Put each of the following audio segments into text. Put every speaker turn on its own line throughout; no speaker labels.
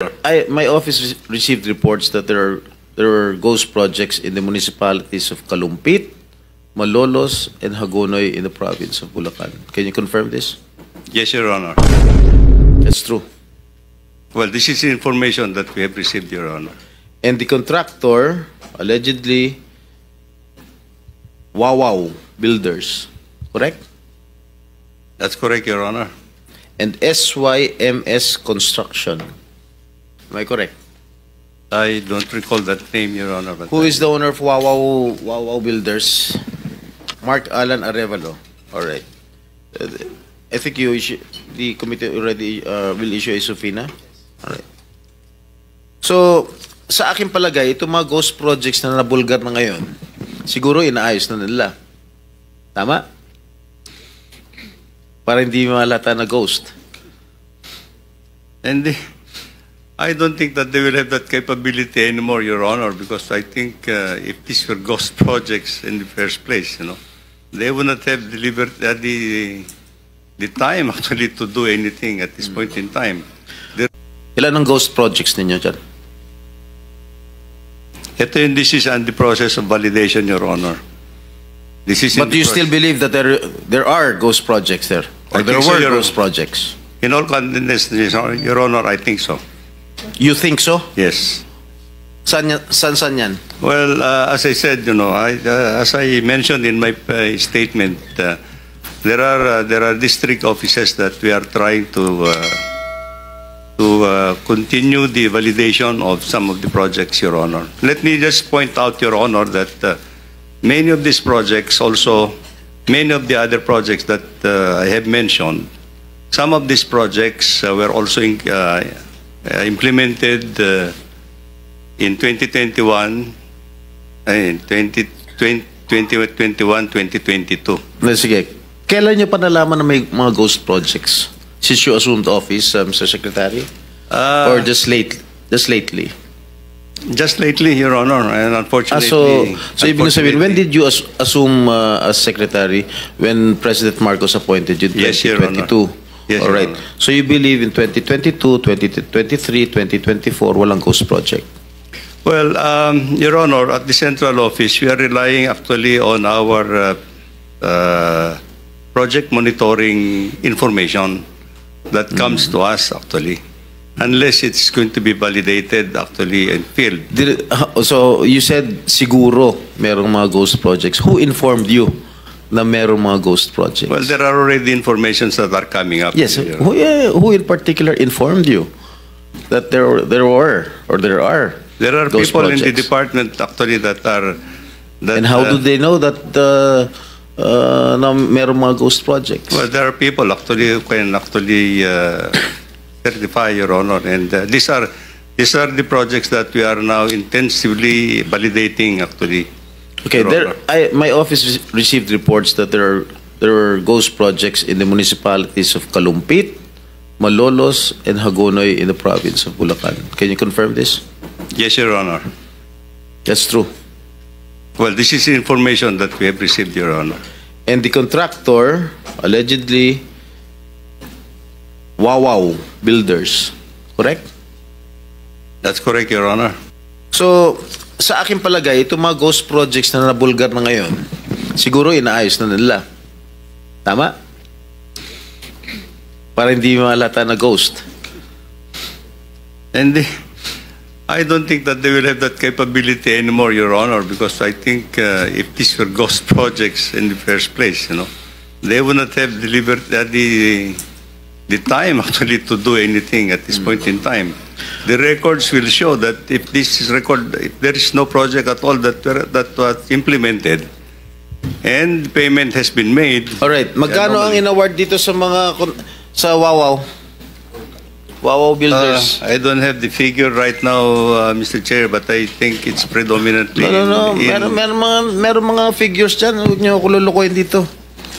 My office received reports that there are ghost projects in the municipalities of Kalumpit, Malolos, and Hagonoy in the province of Bulacan. Can you confirm this?
Yes, Your Honor.
That's true.
Well, this is information that we have received, Your Honor.
And the contractor, allegedly, Wawaw Builders, correct?
That's correct, Your Honor.
And SYMS Construction. Am I correct?
I don't recall that name, Your Honor. But
Who is the owner of Wawaw Builders? Mark Alan Arevalo. All right. I think the committee already will issue a subpoena. All right. So, sa aking palagay, itong mga ghost projects na nabulgar na ngayon, siguro inaayos na nila. Tama? Para hindi malata na ghost.
And I don't think that they will have that capability anymore, Your Honor, because I think if these were ghost projects in the first place, they would not have delivered the time actually to do anything at this point in time.
Ilan ang ghost projects ninyo dyan?
This is on the process of validation, Your Honor. This is
But do you still believe that there are ghost projects there? Or there were ghost projects?
In all candidness, Your Honor, I think so.
You think so?
Yes.
San yan?
Well, as I said, as I mentioned in my statement, there are district offices that we are trying to continue the validation of some of the projects, Your Honor. Let me just point out, Your Honor, that many of these projects also, many of the other projects that I have mentioned, some of these projects were also implemented in 2021, in 2021, 2022.
Sige. Kailan nyo pa nalaman na may mga ghost projects? Since you assumed office, Mr. Secretary? Or just lately?
Just lately, Your Honor, and unfortunately.
So ibig sabihin, when did you assume as Secretary when President Marcos appointed you?
Yes, Your Honor.
2022?
Yes,
all right.
Your Honor.
So you believe in 2022, 2023, 2024, walang ghost project?
Well, Your Honor, at the central office, we are relying actually on our project monitoring information that comes to us actually, unless it's going to be validated actually and filled.
So you said siguro merong mga ghost projects. Who informed you na merong mga ghost projects?
Well, there are already informations that are coming up.
Yes. Who in particular informed you that there were or there are?
There are
ghost
people
projects?
in the department actually that are.
And how do they know that na merong mga ghost projects?
Well, there are people actually who can actually certify, Your Honor, and these are the projects that we are now intensively validating actually.
Okay, my office received reports that there are ghost projects in the municipalities of Kalumpit, Malolos, and Hagonoy in the province of Bulacan. Can you confirm this?
Yes, Your Honor.
That's true.
Well, this is information that we have received, Your Honor.
And the contractor, allegedly, Wawaw Builders, correct?
That's correct, Your Honor.
So, sa aking palagay, itong mga ghost projects na nabulgar na ngayon, siguro inaayos na nila. Tama? Para hindi malata na ghost.
And I don't think that they will have that capability anymore, Your Honor, because I think if these were ghost projects in the first place, they would not have delivered the time actually to do anything at this point in time. The records will show that if there is no project at all that was implemented and payment has been made.
All right. Magkano ang in-award dito sa Wawaw? Wawaw Builders.
I don't have the figure right now, Mr. Chair, but I think it's predominantly.
No. Meron mga figures dyan. Huwag niyo ako lulukoyin dito.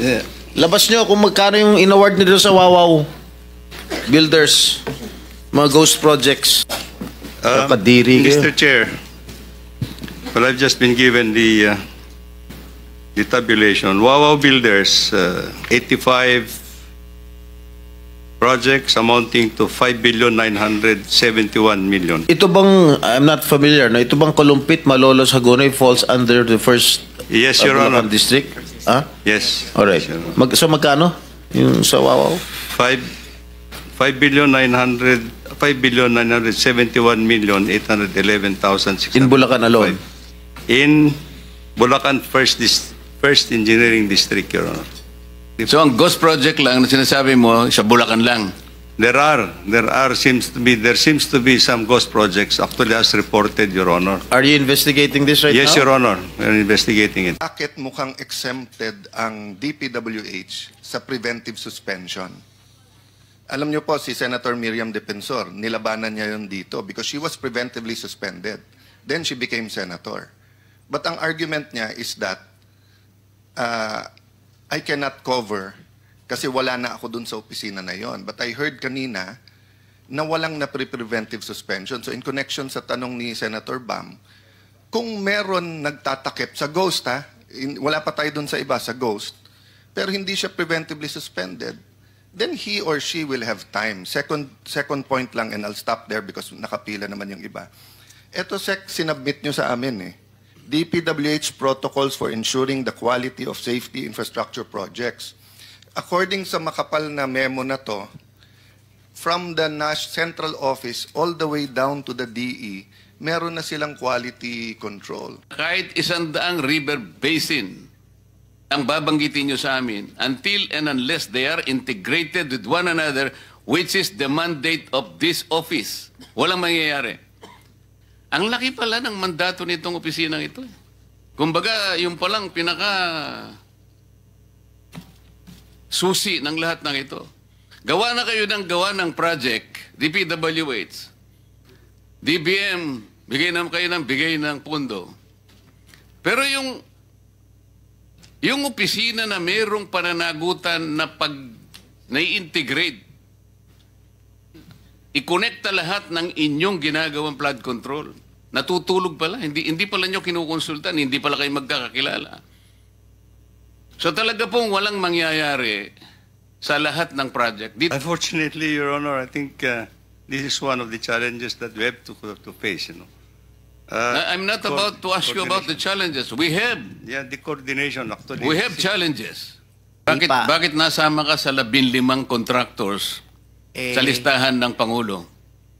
Yeah.
Labas niyo kung magkano yung in-award nito sa Wawaw Builders. Mga ghost projects. Kadiri kayo.
Mr. Chair, well, I've just been given the tabulation. Wawaw Builders, 85 projects amounting to 5,971,000,000.
Ito bang, I'm not familiar, no? Ito bang Kalumpit, Malolos, Hagonoy falls under the first
Yes, Your Honor.
Bulacan district? Ah?
Yes.
Alright.
Yes, Your Honor.
So magkano? Yung sa Wawaw?
5,971,811,600.
In Bulacan alone?
In Bulacan First Engineering District, Your Honor.
So ang ghost project lang na sinasabi mo, sa Bulacan lang.
There seems to be some ghost projects actually as reported, Your Honor.
Are you investigating this right
Yes,
now?
Your Honor. We're investigating it.
Bakit mukhang exempted ang DPWH sa preventive suspension? Alam niyo po, si Senator Miriam Defensor, nilabanan niya yun dito because she was preventively suspended. Then she became senator. But ang argument niya is that I cannot cover kasi wala na ako dun sa opisina na yon. But I heard kanina na walang na preventive suspension. So in connection sa tanong ni Senator Bam, kung meron nagtatakip sa ghost, wala pa tayo dun sa iba, sa ghost, pero hindi siya preventively suspended, then he or she will have time. Second point lang, and I'll stop there because nakapila naman yung iba. Ito, Sec, sinubmit nyo sa amin DPWH protocols for ensuring the quality of safety infrastructure projects. According sa makapal na memo na to, from the central office all the way down to the DE, meron na silang quality control.
Kahit 100 river basin ang babanggitin nyo sa amin until and unless they are integrated with one another, which is the mandate of this office. Walang mangyayari. Ang laki pala ng mandato nitong opisinang ito. Kumbaga, yung palang susi ng lahat ng ito. Gawa na kayo ng project, DPWH. DBM, bigay ng pundo. Pero yung opisina na mayroong pananagutan na na-integrate, i-connecta lahat ng inyong ginagawang flood control. Natutulog pala. Hindi pala nyo kinukonsultan. Hindi pala kayo magkakakilala. So talaga pong walang mangyayari sa lahat ng project.
Unfortunately, Your Honor, I think this is one of the challenges that we have to face,
I'm not about to ask you about the challenges. We have.
Yeah, the coordination actually.
We have challenges. Bakit nasama ka sa 15 contractors sa listahan ng Pangulo?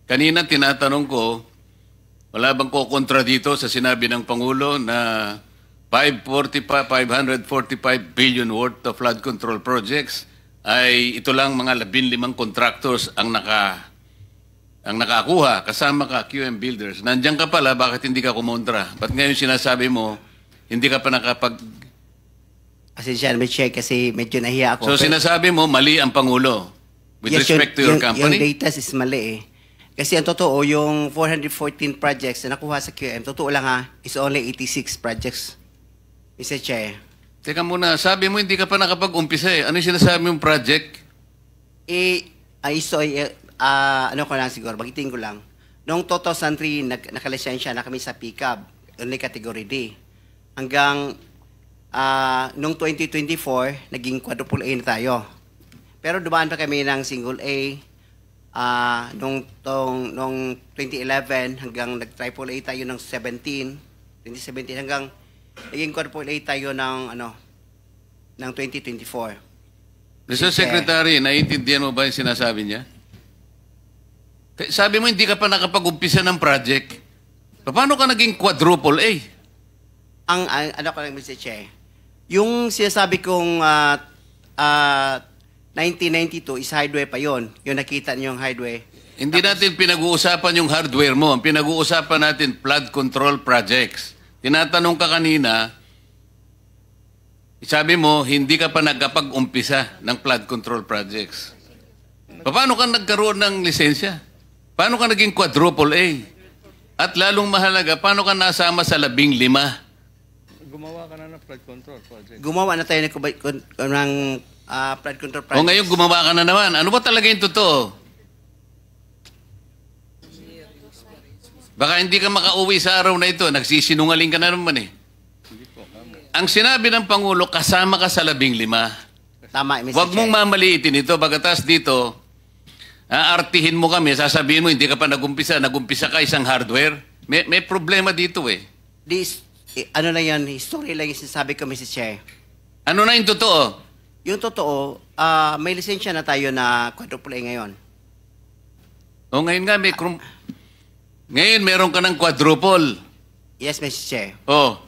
Kanina tinatanong ko, wala bang kukontra dito sa sinabi ng Pangulo na 545 billion worth of flood control projects ay ito lang mga 15 contractors ang nakakuha, kasama ka QM Builders. Nandiyan ka pala, bakit hindi ka kumontra? Ba't ngayon sinasabi mo, hindi ka pa nakapag...
Asensya naman siya kasi medyo nahiya ako.
So sinasabi mo, mali ang Pangulo with respect to your company?
Yung data is mali Kasi ang totoo, yung 414 projects na nakuha sa QM, totoo lang is only 86 projects. Mr. Chair.
Teka muna, sabi mo hindi ka pa nakapag-umpisa Ano yung sinasabi mong project?
Ano ko lang siguro, bagitin ko lang. Noong 2003, nakalisensya na kami sa PCAB, only category D. Hanggang noong 2024, naging quadruple A na tayo. Pero dumaan pa kami ng single A, noong 2011 hanggang nag-triple A tayo ng 2017 hanggang naging quadruple A tayo ng ng 2024.
Mr. Secretary, naiintindihan mo ba yung sinasabi niya? Sabi mo hindi ka pa nakapag-umpisa ng project. Paano ka naging quadruple A?
Ang ano ko lang, Mr. Che, yung sinasabi kong 1992 is hardware pa yon. Yung nakita niyo yung hardware.
Hindi natin pinag-uusapan yung hardware mo. Ang pinag-uusapan natin, flood control projects. Tinatanong ka kanina, sabi mo, hindi ka pa nagkapag-umpisa ng flood control projects. Paano ka nagkaroon ng lisensya? Paano ka naging quadruple A? At lalong mahalaga, paano ka nasama sa 15?
Gumawa ka na ng flood control project.
Gumawa na tayo ng flood control project.
O ngayon gumawa ka na naman. Ano ba talaga yung totoo? Baka hindi ka makauwi sa araw na ito. Nagsisinungaling ka na naman Ang sinabi ng Pangulo, kasama ka sa 15.
Tama, Mr.
Huwag
Che.
mong mamaliitin ito. Bagatas dito, Aartihin mo kami, sasabihin mo, hindi ka pa nagumpisa ka isang hardware. May problema dito eh.
Ano lang yan, history lang yung sinasabi ko, Mr. Chair.
Ano na yung totoo?
Yung totoo, may lisensya na tayo na quadruple A ngayon.
O ngayon nga, ngayon meron ka ng quadruple.
Yes, Mr. Chair.
O,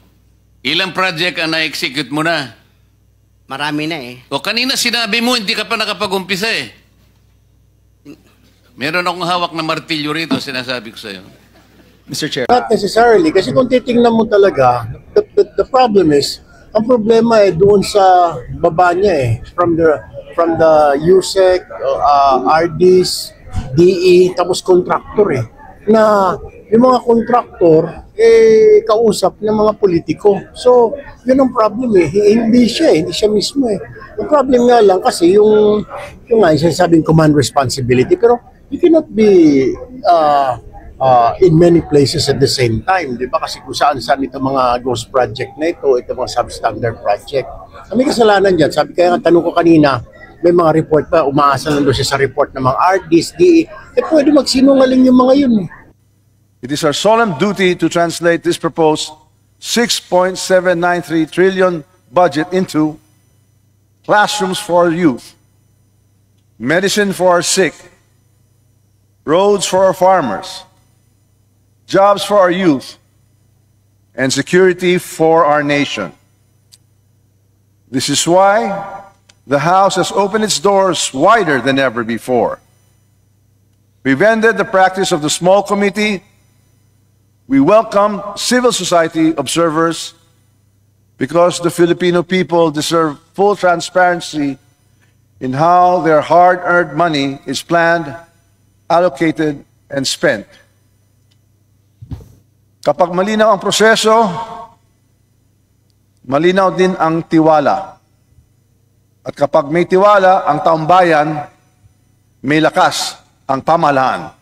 ilang project ang na-execute mo na?
Marami na eh.
O kanina sinabi mo, hindi ka pa nakapag-umpisa eh. Meron akong hawak na martilyo rito, sinasabi ko sa'yo.
Mr. Chair.
Not necessarily, kasi kung titingnan mo talaga, the problem is, ang problema eh doon sa baba niya eh, from the USEC, RDs, DE, tapos contractor eh, na yung mga contractor eh kausap ng mga politiko. So, yun ang problem eh, hindi siya mismo eh. Ang problem nga lang kasi yung nga, yung sinasabing command responsibility, pero you cannot be in many places at the same time, di ba? Kasi kung saan-saan itong mga ghost project na ito mga substandard project. May kasalanan dyan. Sabi kaya nga, tanong ko kanina, may mga report pa, umaasa lang doon siya sa report ng mga RDs, DE. Pwede magsinungaling yung mga yun eh.
It is our solemn duty to translate this proposed 6.793 trillion budget into classrooms for our youth, medicine for our sick, roads for our farmers, jobs for our youth, and security for our nation. This is why the House has opened its doors wider than ever before. We've ended the practice of the small committee. We welcome civil society observers because the Filipino people deserve full transparency in how their hard-earned money is planned, allocated, and spent. Kapag malinaw ang proseso, malinaw din ang tiwala. At kapag may tiwala ang taong bayan, may lakas ang pamahalaan.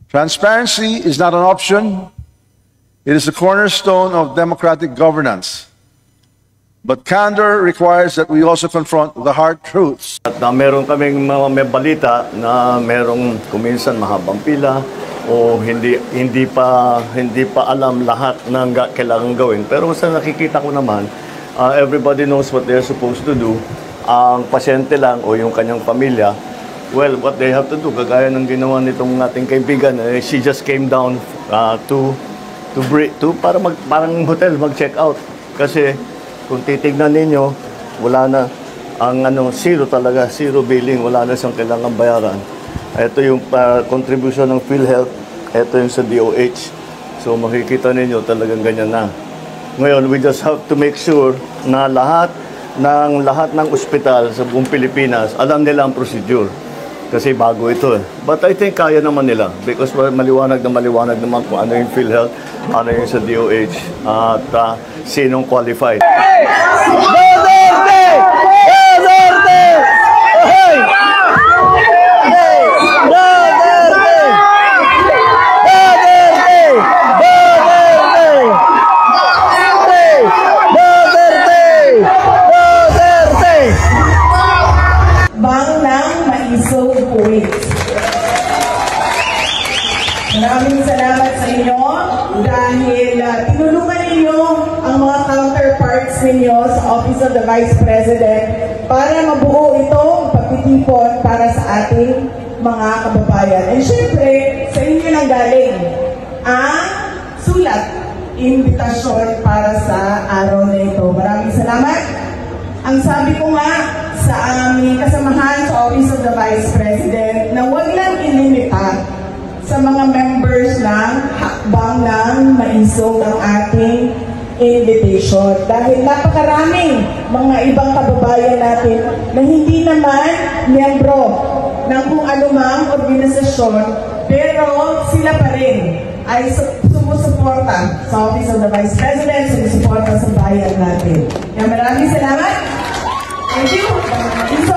Transparency is not an option. It is the cornerstone of democratic governance. But candor requires that we also confront the hard truths.
At meron kaming mga may balita na merong kuminsan mahabang pila o hindi pa alam lahat ng kailangan gawin. Pero sa nakikita ko naman, everybody knows what they're supposed to do. Ang pasyente lang o yung kanyang pamilya, well, what they have to do, kagaya ng ginawa nitong ating kaibigan, she just came down to parang hotel mag-check out. Kasi kung titignan ninyo, wala na ang zero talaga, zero billing, wala na siyang kailangan bayaran. Ito yung contribution ng PhilHealth, ito yung sa DOH. So makikita ninyo talagang ganyan na. Ngayon, we just have to make sure na lahat ng ospital sa buong Pilipinas, alam nila ang procedure. Kasi bago ito eh. But I think kaya naman nila because maliwanag naman kung ano yung PhilHealth, ano yung sa DOH, at sinong qualified.
Maraming salamat sa inyo dahil tinulungan ninyo ang mga counterparts ninyo sa Office of the Vice President para mabuo itong pagtitipon para sa ating mga kababayan. And syempre, sa inyo nang galing ang sulat, invitasyon para sa araw na ito. Maraming salamat. Ang sabi ko nga sa aming kasamahan sa Office of the Vice President na huwag lang ilimita sa mga members ng hakbang ng maisog ang ating invitation. Dahil napakaraming mga ibang kababayan natin na hindi naman miyembro ng kung anumang organisasyon, pero sila pa rin ay sumusuporta sa Office of the Vice President, sumusuporta sa bayan natin. Kaya maraming salamat. Thank you.